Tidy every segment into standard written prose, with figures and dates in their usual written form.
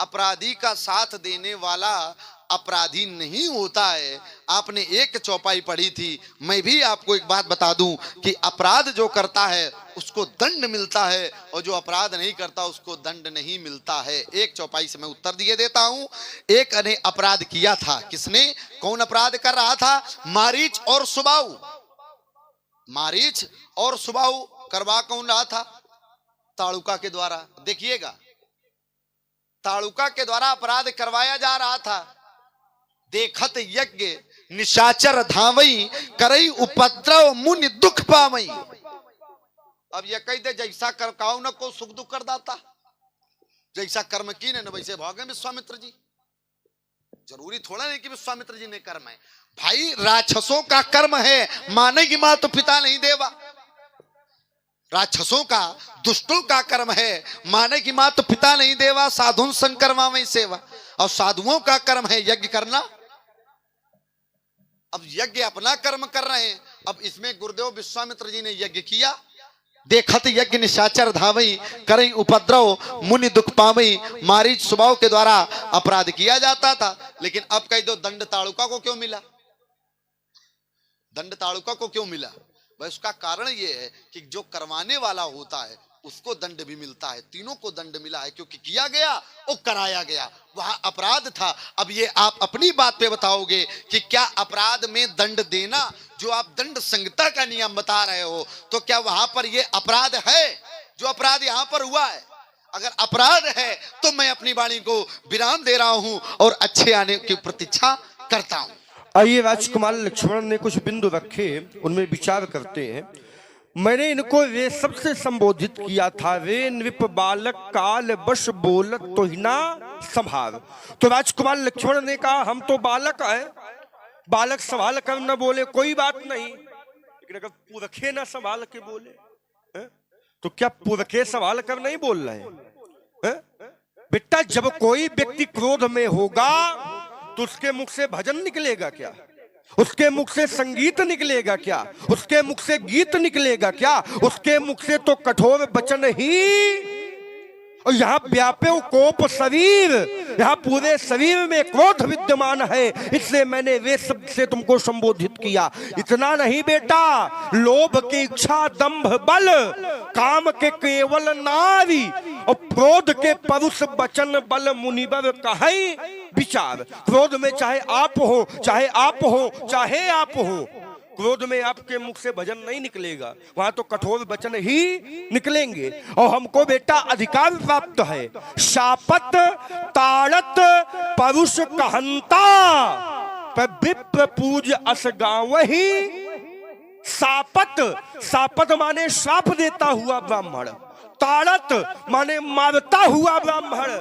अपराधी का साथ देने वाला अपराधी नहीं होता है। आपने एक चौपाई पढ़ी थी, मैं भी आपको एक बात बता दूं कि अपराध जो करता है उसको दंड मिलता है और जो अपराध नहीं करता उसको दंड नहीं मिलता है। एक चौपाई से मैं उत्तर दिए देता हूं। एक ने अपराध किया था। किसने? कौन अपराध कर रहा था? मारीच और सुबाऊ। मारीच और सुबाऊ करवा कौन रहा था? ताड़ुका के द्वारा। देखिएगा, ताड़ुका के द्वारा अपराध करवाया जा रहा था। देखत यज्ञ निशाचर धावई, करई उपद्रव मुनि दुख पावई। अब ये कह दे जैसा कर काऊ न को सुख दुख कर दाता, जैसा कर्म की ने वैसे भागे विश्वामित्र जी। जरूरी थोड़ा नहीं कि विश्वामित्र जी ने कर्म है। भाई राक्षसों का कर्म है, माने की मां तो पिता नहीं देवा। राक्षसों का, दुष्टों का कर्म है, माने की मां तो पिता नहीं देवा। साधुन संग कर्मा में सेवा। और साधुओं का कर्म है यज्ञ करना। अब यज्ञ अपना कर्म कर रहे हैं। अब इसमें गुरुदेव विश्वामित्र जी ने यज्ञ किया। देखत यज्ञ निशाचर धावई, करई उपद्रव मुनि दुख पावई। मारीच सुबाऊ के द्वारा अपराध किया जाता था। लेकिन अब कह दो दंड ताड़ुका को क्यों मिला? दंड ताड़ुका को क्यों मिला? भाई उसका कारण ये है कि जो करवाने वाला होता है उसको दंड भी मिलता है। तीनों को दंड मिला है क्योंकि किया गया और कराया गया, वहां अपराध था। अब ये आप अपनी बात पे बताओगे कि क्या अपराध में दंड देना, जो आप दंड संहिता का नियम बता रहे हो, तो क्या वहां पर ये अपराध है जो अपराध यहां पर हुआ है? अगर अपराध है तो मैं अपनी वाणी को विराम दे रहा हूं और अच्छे आने की प्रतीक्षा करता हूं। आइए, राजकुमार लक्ष्मण ने कुछ बिंदु रखे, उनमें विचार करते हैं। मैंने इनको वे सबसे संबोधित किया था, वे नृप बालक काल बश बोलत तो ही ना संभार। तो राजकुमार लक्ष्मण ने कहा हम तो बालक है, बालक सवाल कर न बोले कोई बात नहीं, लेकिन अगर पुरखे ना संभाल के बोले है? तो क्या पुरखे संभाल कर नहीं बोल रहे हैं? बेटा, जब कोई व्यक्ति क्रोध में होगा तो उसके मुख से भजन निकलेगा क्या? उसके मुख से संगीत निकलेगा क्या? उसके मुख से गीत निकलेगा क्या? उसके मुख से तो कठोर वचन ही। और यहाँ व्यापे कोप शरीर, यहाँ पूरे शरीर में क्रोध विद्यमान है, इसलिए मैंने वे शब्द से तुमको संबोधित किया। इतना नहीं बेटा, लोभ की इच्छा दंभ बल, काम के केवल नारी, और क्रोध के परुष वचन बल मुनिवर कहे विचार। क्रोध में चाहे आप हो, चाहे आप हो, चाहे आप हो, क्रोध में आपके मुख से भजन नहीं निकलेगा, वहां तो कठोर वचन ही निकलेंगे। और हमको बेटा अधिकार प्राप्त है, शापत ताड़त परुष कहंता, पर विप्र पूज अस गावहि। शापत, शापत माने श्राप देता हुआ ब्राह्मण, ताड़त माने मारता हुआ ब्राह्मण,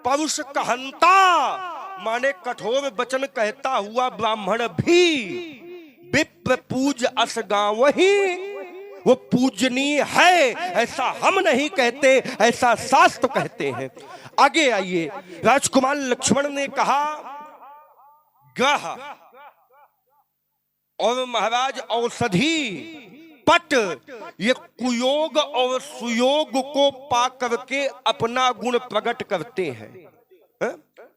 परुष कहंता माने कठोर वचन कहता हुआ ब्राह्मण भी विप्र पूज अस गावहि, वो पूजनीय है, ऐसा हम नहीं कहते, ऐसा शास्त्र कहते हैं। आगे आइए, राजकुमार लक्ष्मण ने कहा ग्रह और महाराज औषधि पट, ये कुयोग और सुयोग को पा करके अपना गुण प्रकट करते हैं।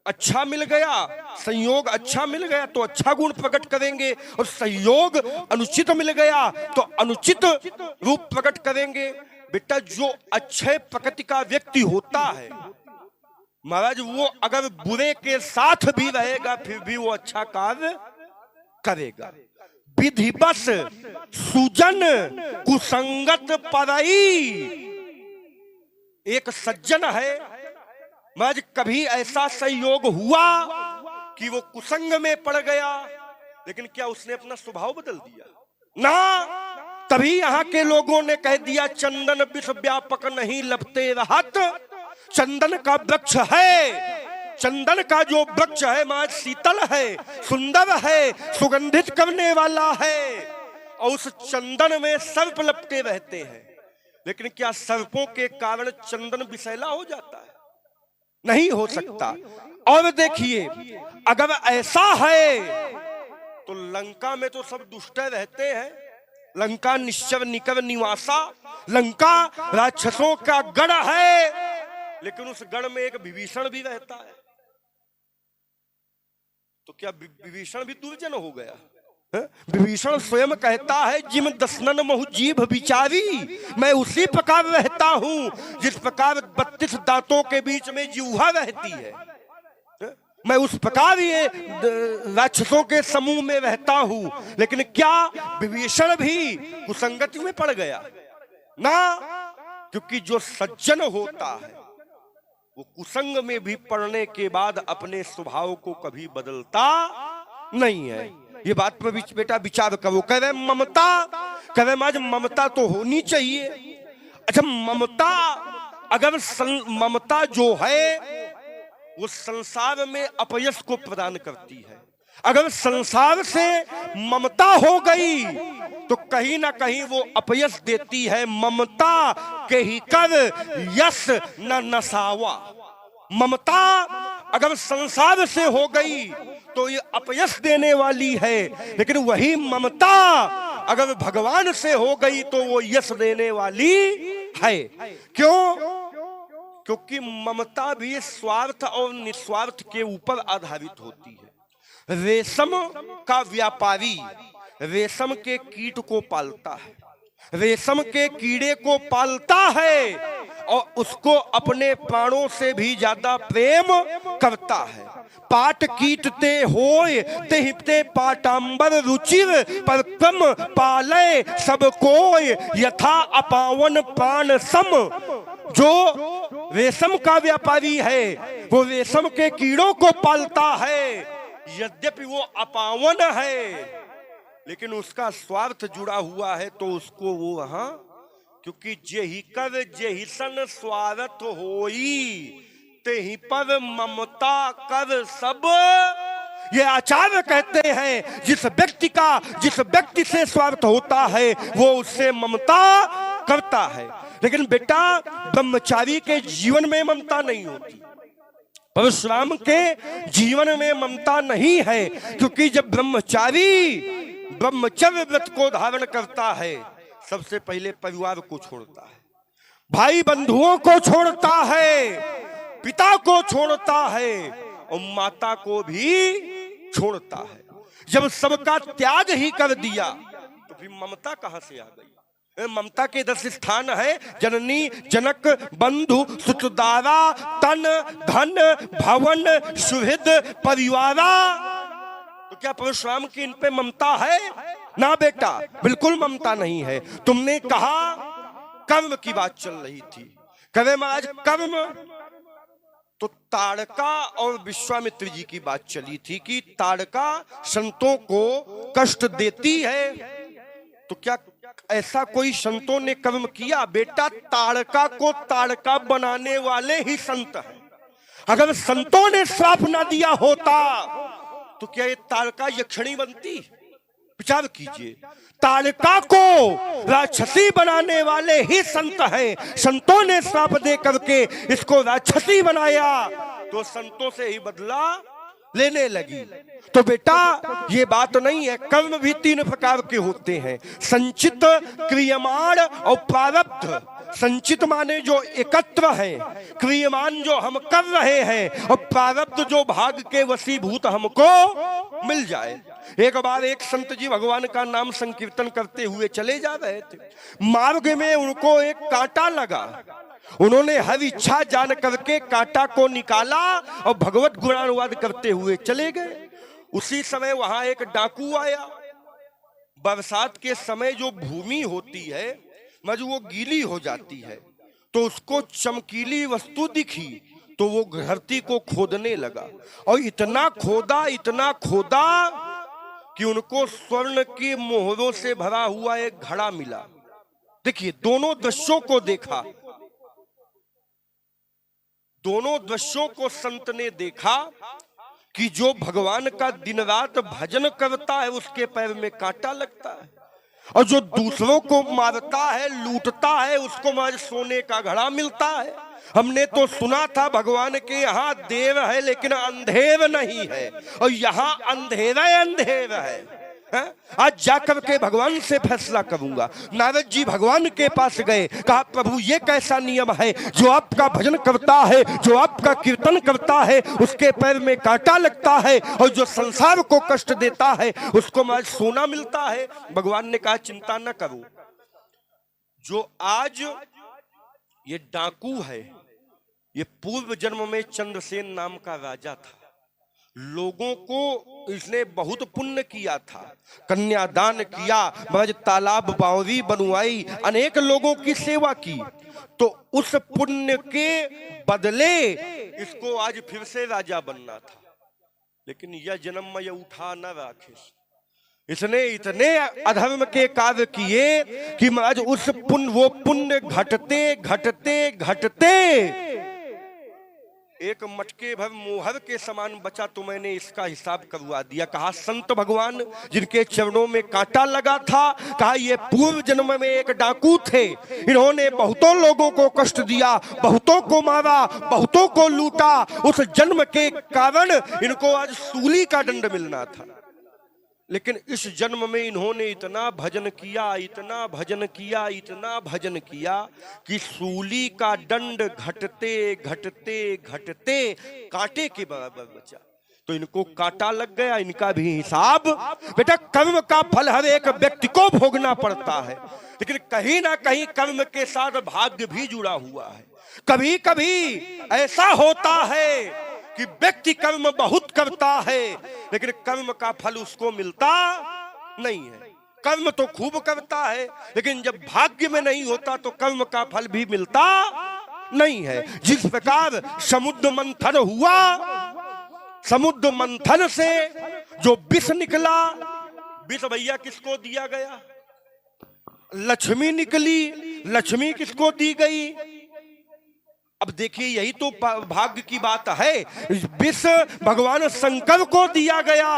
अच्छा मिल गया, संयोग अच्छा मिल गया तो अच्छा गुण प्रकट करेंगे, और संयोग अनुचित मिल गया तो अनुचित रूप प्रकट करेंगे। बेटा, जो अच्छे प्रकृति का व्यक्ति होता है महाराज, वो अगर बुरे के साथ भी रहेगा फिर भी वो अच्छा कार्य करेगा। विधिवश सुजन कुसंगत परई, एक सज्जन है महाराज, कभी ऐसा संयोग हुआ कि वो कुसंग में पड़ गया, लेकिन क्या उसने अपना स्वभाव बदल दिया? ना, तभी यहाँ के लोगों ने कह दिया चंदन विष व्यापक नहीं लपते रहत। चंदन का वृक्ष है, चंदन का जो वृक्ष है महाराज शीतल है, सुंदर है, सुगंधित करने वाला है, और उस चंदन में सर्प लपटे रहते हैं। लेकिन क्या सर्पों के कारण चंदन विषैला हो जाता है? नहीं हो सकता। और देखिए, अगर ऐसा है तो लंका में तो सब दुष्ट रहते हैं। लंका निश्चर निकर निवासा, लंका राक्षसों का गढ़ है, लेकिन उस गण में एक विभीषण भी रहता है, तो क्या विभीषण भी दुर्जन हो गया? विभीषण स्वयं कहता है जिम दसनन महु जीभ विचारी, मैं उसी प्रकार रहता हूं जिस प्रकार 32 दांतों के बीच में जिह्वा रहती है। मैं उस प्रकार ये राक्षसों के समूह में रहता हूं। लेकिन क्या विभीषण भी कुसंगति में पड़ गया ना? क्योंकि जो सज्जन होता है वो कुसंग में भी पड़ने के बाद अपने स्वभाव को कभी बदलता नहीं है। ये बात पर बेटा विचार करो। कह रहे ममता, कह रहे आज ममता तो होनी चाहिए। अच्छा, ममता अगर ममता जो है वो संसार में अपयश को प्रदान करती है। अगर संसार से ममता हो गई तो कहीं ना कहीं वो अपयश देती है। ममता के ही कर यश न नसावा। ममता अगर संसार से हो गई तो ये अपयश देने वाली है, लेकिन वही ममता अगर भगवान से हो गई तो वो यश देने वाली है। क्यों? क्योंकि ममता भी स्वार्थ और निस्वार्थ के ऊपर आधारित होती है। रेशम का व्यापारी रेशम के कीट को पालता है, रेशम के कीड़े को पालता है और उसको अपने प्राणों से भी ज्यादा प्रेम करता है। पाट कीटते होय तेहिते पाटांबर रुचिर, पर कम पाले सब कोय यथा अपावन प्राण सम। जो रेशम का व्यापारी है वो रेशम के कीड़ों को पालता है, यद्यपि वो अपावन है लेकिन उसका स्वार्थ जुड़ा हुआ है तो उसको वो वहां, क्योंकि जेहि कर जेहि सन स्वार्थ होई तेहि पर ममता कर सब। ये आचार्य कहते हैं जिस व्यक्ति से स्वार्थ होता है वो उससे ममता करता है। लेकिन बेटा ब्रह्मचारी के जीवन में ममता नहीं होती, परशुराम के जीवन में ममता नहीं है, क्योंकि जब ब्रह्मचारी ब्रह्मचर्य व्रत को धारण करता है सबसे पहले परिवार को छोड़ता है, भाई बंधुओं को छोड़ता है, पिता को छोड़ता है और माता को भी छोड़ता है। जब सबका त्याग ही कर दिया तो फिर ममता कहां से आ गई? ममता के 10 स्थान है, जननी जनक बंधु सुतदारा तन धन भवन सुहृद परिवारा। तो क्या परशुराम की इन पे ममता है? ना बेटा, बिल्कुल ममता नहीं है। तुमने कहा कर्म की बात चल रही थी, कहे महाराज कर्म, तो ताड़का और विश्वामित्र जी की बात चली थी कि ताड़का संतों को कष्ट देती है। तो क्या ऐसा कोई संतों ने कर्म किया? बेटा ताड़का को ताड़का बनाने वाले ही संत हैं। अगर संतों ने श्राप ना दिया होता तो क्या ये ताड़का यक्षिणी बनती? विचार कीजिए, ताड़का को राक्षसी बनाने वाले ही संत हैं। संतों ने श्राप दे करके इसको राक्षसी बनाया तो संतों से ही बदला लेने लगी। तो बेटा ये बात नहीं है। कर्म भी 3 प्रकार के होते हैं, संचित, क्रियमाण और प्रारब्ध। संचित माने जो एकत्र है, क्रियमान जो हम कर रहे हैं और प्रारब्ध जो भाग के वशीभूत हमको मिल जाए। एक बार एक संत जी भगवान का नाम संकीर्तन करते हुए चले जा रहे थे, मार्ग में उनको एक कांटा लगा। उन्होंने हर इच्छा जान करके कांटा को निकाला और भगवत गुणानुवाद करते हुए चले गए। उसी समय वहां एक डाकू आया। बरसात के समय जो भूमि होती है मज वो गीली हो जाती है, तो उसको चमकीली वस्तु दिखी तो वो धरती को खोदने लगा और इतना खोदा कि उनको स्वर्ण की मोहरों से भरा हुआ एक घड़ा मिला। देखिए, दोनों दृश्यों को देखा, दोनों दृश्यों को संत ने देखा कि जो भगवान का दिन रात भजन करता है उसके पैर में कांटा लगता है, और जो दूसरों को मारता है, लूटता है, उसको आज सोने का घड़ा मिलता है। हमने तो सुना था भगवान के यहाँ देव है लेकिन अंधेर नहीं है, और यहाँ अंधेरा है। आज जाकर के भगवान से फैसला करूंगा। नारद जी भगवान के पास गए, कहा प्रभु ये कैसा नियम है, जो आपका भजन करता है, जो आपका कीर्तन करता है, उसके पैर में कांटा लगता है, और जो संसार को कष्ट देता है उसको आज सोना मिलता है। भगवान ने कहा चिंता न करो, जो आज ये डाकू है, ये पूर्व जन्म में चंद्रसेन नाम का राजा था। लोगों को इसने बहुत पुण्य किया था, कन्यादान किया, ब्रज तालाब बावरी बनवाई, अनेक लोगों की सेवा की। तो उस पुण्य के बदले इसको आज फिर से राजा बनना था, लेकिन यह जन्म में यह उठा न राखे। इसने इतने अधर्म के कार्य किए कि आज उस पुण्य, वो पुण्य घटते घटते घटते एक मटके भर मोहर के समान बचा, तो मैंने इसका हिसाब करवा दिया। कहा संत भगवान जिनके चरणों में कांटा लगा था, कहा ये पूर्व जन्म में एक डाकू थे, इन्होंने बहुतों लोगों को कष्ट दिया, बहुतों को मारा, बहुतों को लूटा, उस जन्म के कारण इनको आज सूली का दंड मिलना था। लेकिन इस जन्म में इन्होंने इतना भजन किया, इतना भजन किया, इतना भजन किया कि सूली का दंड घटते घटते घटते कांटे के बराबर बचा। तो इनको कांटा लग गया, इनका भी हिसाब। बेटा कर्म का फल हर एक व्यक्ति को भोगना पड़ता है, लेकिन कहीं ना कहीं कर्म के साथ भाग्य भी जुड़ा हुआ है। कभी कभी ऐसा होता है कि व्यक्ति कर्म बहुत करता है, लेकिन कर्म का फल उसको मिलता नहीं है। कर्म तो खूब करता है, लेकिन जब भाग्य में नहीं होता तो कर्म का फल भी मिलता नहीं है। जिस प्रकार समुद्र मंथन हुआ, समुद्र मंथन से जो विष निकला, विष भैया किसको दिया गया? लक्ष्मी निकली, लक्ष्मी किसको दी गई? अब देखिए यही तो भाग्य की बात है। विष भगवान शंकर को दिया गया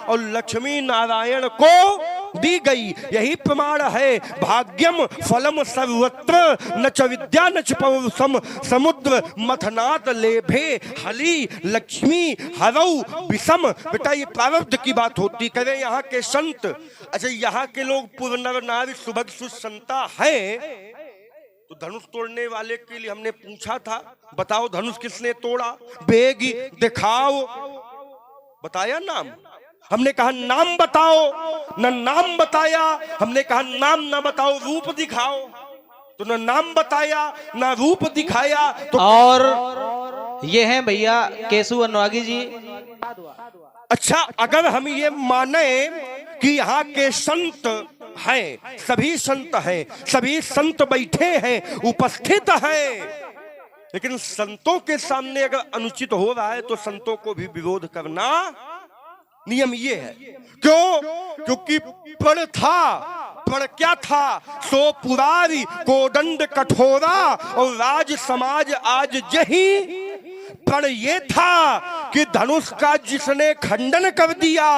और लक्ष्मी नारायण को दी गई। यही प्रमाण है, भाग्यम फलम सर्वत्र न च विद्या न च पौरुषम समुद्र मथनाद लेभे हली लक्ष्मी हरौ विषम। बेटा ये प्रारब्ध की बात होती। करें यहाँ के संत, अच्छा यहाँ के लोग पूर्ण नर नारी सुभग सुसंता है। तो धनुष तोड़ने वाले के लिए हमने पूछा था, बताओ धनुष किसने तोड़ा? बेगी दिखाओ, बताया नाम? हमने कहा नाम बताओ, न नाम बताया। हमने कहा नाम ना बताओ, रूप दिखाओ, तो न नाम बताया ना रूप दिखाया। तो और ये हैं भैया केशु अनुरागी जी। अच्छा, अगर हम ये माने कि यहाँ के संत हैं, सभी संत हैं, सभी संत बैठे हैं, उपस्थित हैं, लेकिन संतों के सामने अगर अनुचित हो रहा है तो संतों को भी विरोध करना नियम ये है। क्यों? क्योंकि प्रण था, प्रण क्या था? सो पुरारी कोदंड कठोरा और राज समाज आज जही। प्रण ये था कि धनुष का जिसने खंडन कर दिया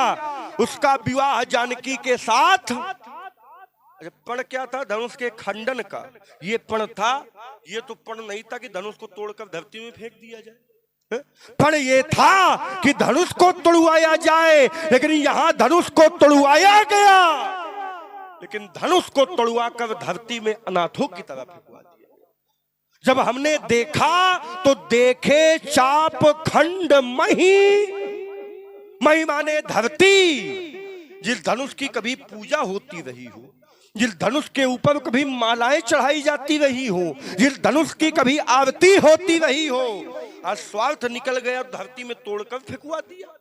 उसका विवाह जानकी के साथ। प्रण क्या था? धनुष के खंडन का ये प्रण था। ये तो प्रण नहीं था कि धनुष को तोड़कर धरती में फेंक दिया जाए। प्रण ये था कि धनुष को तोड़वाया जाए, लेकिन यहाँ धनुष को तोड़वाया गया, लेकिन धनुष को तोड़वा कर धरती में अनाथों की तरह फेंकवा दिया। जब हमने देखा तो देखे चाप खंड मही, मही माने धरती। जिस धनुष की कभी पूजा होती रही हो, जिस धनुष के ऊपर कभी मालाएं चढ़ाई जाती रही हो, जिस धनुष की कभी आरती होती रही हो, आज स्वार्थ निकल गया, धरती में तोड़कर फेंकवा दिया।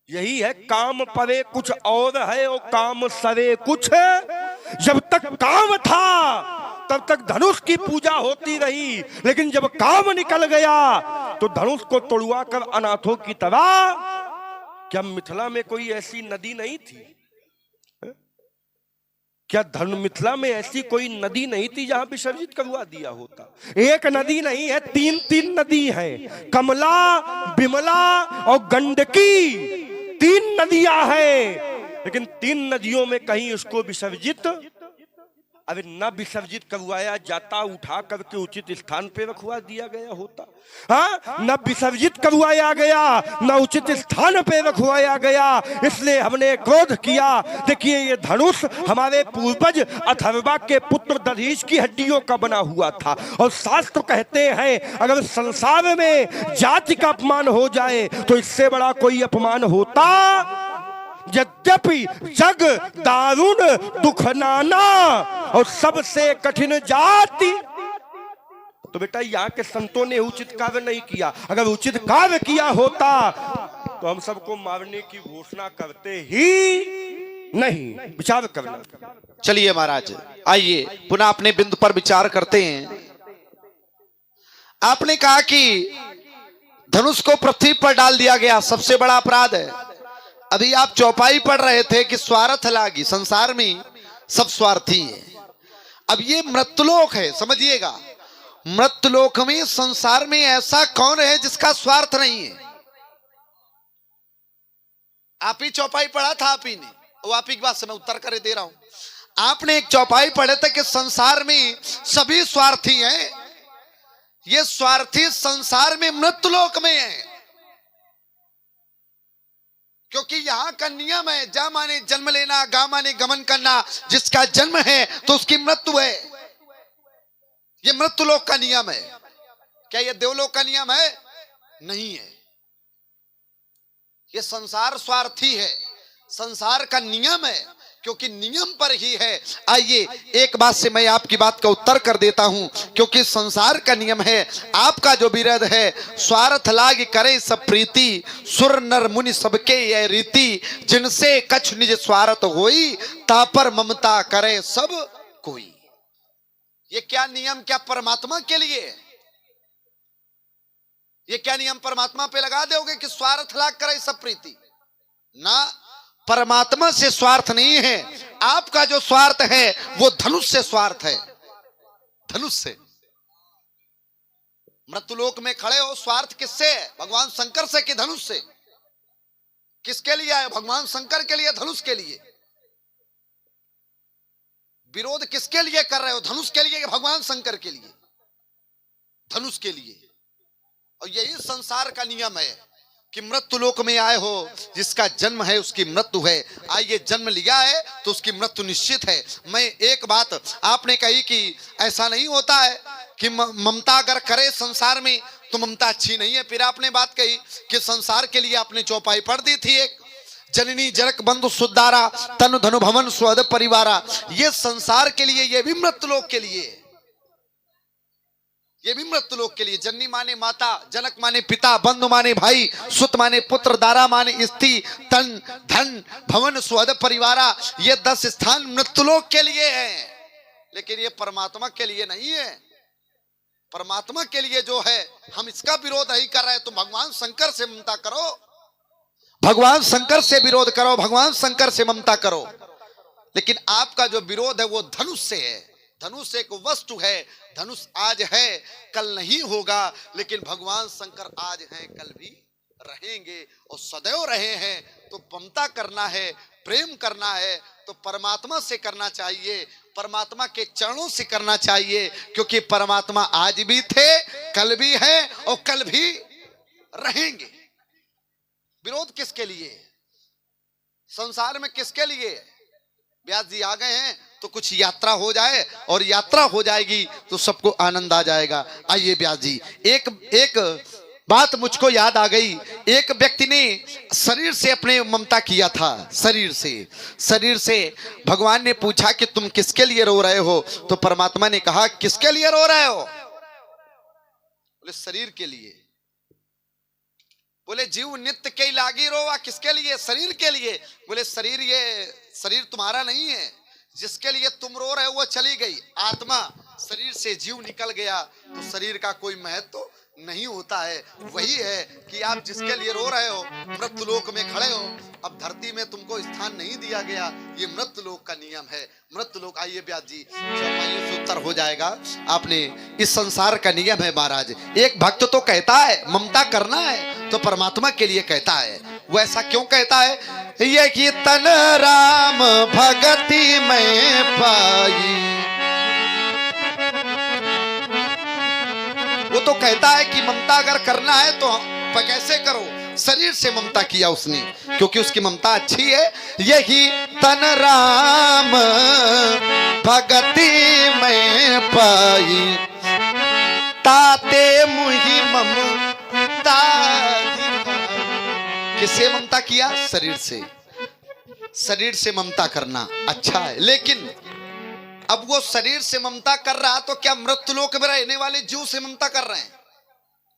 यही है, काम परे कुछ और है और काम सरे कुछ है। जब तक काम था तब तक धनुष की पूजा होती रही, लेकिन जब काम निकल गया तो धनुष को तोड़वा कर अनाथों की तरह। क्या मिथिला में कोई ऐसी नदी नहीं थी? क्या मिथिला में ऐसी कोई नदी नहीं थी जहां विसर्जित करवा दिया होता? एक नदी नहीं है, तीन तीन नदी है, कमला, बिमला और गंडकी। तीन नदियां हैं, लेकिन तीन नदियों में कहीं उसको विसर्जित। अरे न विसर्जित करवाया जाता, उठा करके उचित स्थान पे रखवा दिया गया होता। हाँ, न विसर्जित करवाया गया, न उचित स्थान पे रखवाया गया, इसलिए हमने क्रोध किया। देखिए ये धनुष हमारे पूर्वज अथर्वा के पुत्र दधीच की हड्डियों का बना हुआ था। और शास्त्र कहते हैं अगर संसार में जाति का अपमान हो जाए तो इससे बड़ा कोई अपमान होता। यद्यपि जग दारुण दुख नाना और सबसे कठिन जाति। तो बेटा यहाँ के संतों ने उचित कार्य नहीं किया। अगर उचित कार्य किया होता तो हम सबको मारने की घोषणा करते ही नहीं। विचार करना। चलिए महाराज, आइए पुनः अपने बिंदु पर विचार करते हैं। आपने कहा कि धनुष को पृथ्वी पर डाल दिया गया, सबसे बड़ा अपराध है। अभी आप चौपाई पढ़ रहे थे कि स्वार्थ लागी, संसार में सब स्वार्थी है। अब ये मृत्युलोक है, समझिएगा। मृत्युलोक में, संसार में ऐसा कौन है जिसका स्वार्थ नहीं है? आप ही चौपाई पढ़ा था, आप ही ने, वो आप ही की बात से मैं उत्तर करे दे रहा हूं। आपने एक चौपाई पढ़े थे कि संसार में सभी स्वार्थी हैं। ये स्वार्थी संसार में मृत्युलोक में है, क्योंकि यहां का नियम है जा माने जन्म लेना, गा माने गमन करना। जिसका जन्म है तो उसकी मृत्यु है। ये मृत्युलोक का नियम है। क्या ये देवलोक का नियम है? नहीं है। ये संसार स्वार्थी है, संसार का नियम है, क्योंकि नियम पर ही है। आइए एक बात से मैं आपकी बात का उत्तर कर देता हूं, क्योंकि संसार का नियम है। आपका जो विरोध है, स्वार्थ लाग करे सब प्रीति, सुर नर मुनि सबके यह रीति, जिनसे कछ निज स्वार्थ होई, तापर ममता करे सब कोई। ये क्या नियम, क्या परमात्मा के लिए? ये क्या नियम परमात्मा पे लगा दोगे कि स्वार्थ लाग करे सब प्रीति? ना, परमात्मा से स्वार्थ नहीं है। आपका जो स्वार्थ है वो धनुष से स्वार्थ है, धनुष से। मृत्युलोक में खड़े हो, स्वार्थ किससे है? भगवान शंकर से कि धनुष से? किसके लिए आए? भगवान शंकर के लिए, धनुष के लिए? विरोध किसके लिए कर रहे हो? धनुष के लिए कि भगवान शंकर के लिए? धनुष के लिए। और यही संसार का नियम है कि मृत्युलोक में आए हो, जिसका जन्म है उसकी मृत्यु है। आइए, जन्म लिया है तो उसकी मृत्यु निश्चित है। मैं एक बात आपने कही कि ऐसा नहीं होता है कि ममता अगर करे संसार में तो ममता अच्छी नहीं है। फिर आपने बात कही कि संसार के लिए आपने चौपाई पढ़ दी थी एक, जननी जनक बंधु सुदारा तनु धनु भवन स्वद परिवारा। ये संसार के लिए, ये भी मृत्युलोक के लिए, ये भी मृत्युलोक के लिए। जननी माने माता, जनक माने पिता, बंधु माने भाई, सुत माने पुत्र, दारा माने स्त्री, तन धन भवन स्वद परिवारा। ये 10 स्थान मृत्युलोक के लिए हैं, लेकिन ये परमात्मा के लिए नहीं है। परमात्मा के लिए जो है, हम इसका विरोध नहीं कर रहे। तो भगवान शंकर से ममता करो, भगवान शंकर से विरोध करो, भगवान शंकर से ममता करो। लेकिन आपका जो विरोध है वो धनुष से है। धनुष एक वस्तु है, धनुष आज है कल नहीं होगा, लेकिन भगवान शंकर आज हैं कल भी रहेंगे और सदैव रहे हैं। तो ममता करना है, प्रेम करना है तो परमात्मा से करना चाहिए, परमात्मा के चरणों से करना चाहिए, क्योंकि परमात्मा आज भी थे, कल भी है और कल भी रहेंगे। विरोध किसके लिए? संसार में किसके लिए? व्यास जी आ गए हैं तो कुछ यात्रा हो जाए, और यात्रा हो जाएगी तो सबको आनंद आ जाएगा। आइए व्यास जी, एक बात मुझको याद आ गई। एक व्यक्ति ने शरीर से अपने ममता किया था, शरीर से भगवान ने पूछा कि तुम किसके लिए रो रहे हो? तो परमात्मा ने कहा किसके लिए रो रहे हो? बोले शरीर के लिए। बोले जीव नित्य के लागी रोवा, किसके लिए? शरीर के लिए। बोले शरीर, ये शरीर तुम्हारा नहीं है, जिसके लिए तुम रो रहे हो वो चली गई आत्मा, शरीर से जीव निकल गया तो शरीर का कोई महत्व तो नहीं होता है। वही है कि आप जिसके लिए रो रहे हो, मृत्युलोक में खड़े हो, अब धरती में तुमको स्थान नहीं दिया गया, ये मृत्युलोक का नियम है। मृत्युलोक, आइए व्यास जी चौपाई से उत्तर हो जाएगा। आपने इस संसार का नियम है महाराज। एक भक्त तो कहता है ममता करना है तो परमात्मा के लिए कहता है, वो ऐसा क्यों कहता है? ये कि तन राम भगति में पाई, वो तो कहता है कि ममता अगर करना है तो कैसे करो, शरीर से ममता किया उसने, क्योंकि उसकी ममता अच्छी है। यही तन राम भगति में पाई, ताते मुहि ममता दिखाई। किससे ममता किया? शरीर से। शरीर से ममता करना अच्छा है, लेकिन अब वो शरीर से ममता कर रहा तो क्या मृत्युलोक में रहने वाले जीव से ममता कर रहे हैं?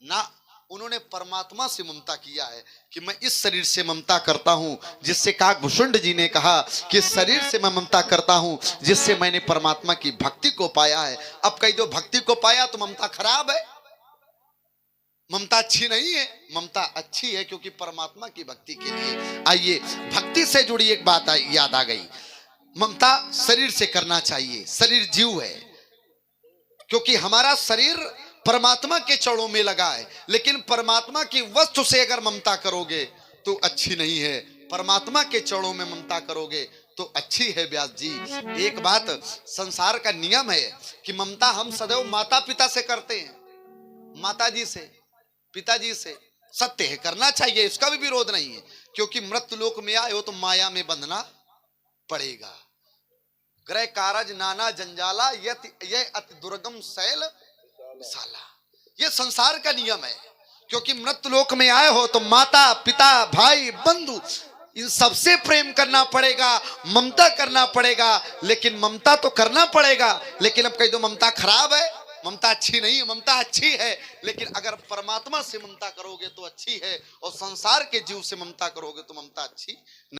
ना, उन्होंने परमात्मा से ममता किया है कि मैं इस शरीर से ममता करता हूं, जिससे काकभूषुंड जी ने कहा कि शरीर से मैं ममता करता हूं जिससे मैंने परमात्मा की भक्ति को पाया है। अब कहीं दो भक्ति को पाया तो ममता खराब है, ममता अच्छी नहीं है। ममता अच्छी है क्योंकि परमात्मा की भक्ति के लिए। आइए, भक्ति से जुड़ी एक बात याद आ गई। ममता शरीर से करना चाहिए, शरीर जीव है, क्योंकि हमारा शरीर परमात्मा के चरणों में लगा है, लेकिन परमात्मा की वस्तु से अगर ममता करोगे तो अच्छी नहीं है, परमात्मा के चरणों में ममता करोगे तो अच्छी है। व्यास जी, एक बात संसार का नियम है कि ममता हम सदैव माता पिता से करते हैं, माता जी से, पिताजी से। सत्य है, करना चाहिए, इसका भी विरोध नहीं है, क्योंकि मृत्यु लोक में आए हो तो माया में बंधना पड़ेगा। ग्रह कारज नाना जंजाला, यह अति दुर्गम शैल विशाला। यह संसार का नियम है, क्योंकि मृत्यु लोक में आए हो तो माता पिता भाई बंधु इन सबसे प्रेम करना पड़ेगा, ममता करना पड़ेगा। लेकिन ममता तो करना पड़ेगा, लेकिन अब कह दो ममता खराब है, ममता अच्छी नहीं है। ममता अच्छी है, लेकिन अगर परमात्मा से ममता करोगे तो अच्छी है, और संसार के जीव से ममता करोगे तो ममता अच्छी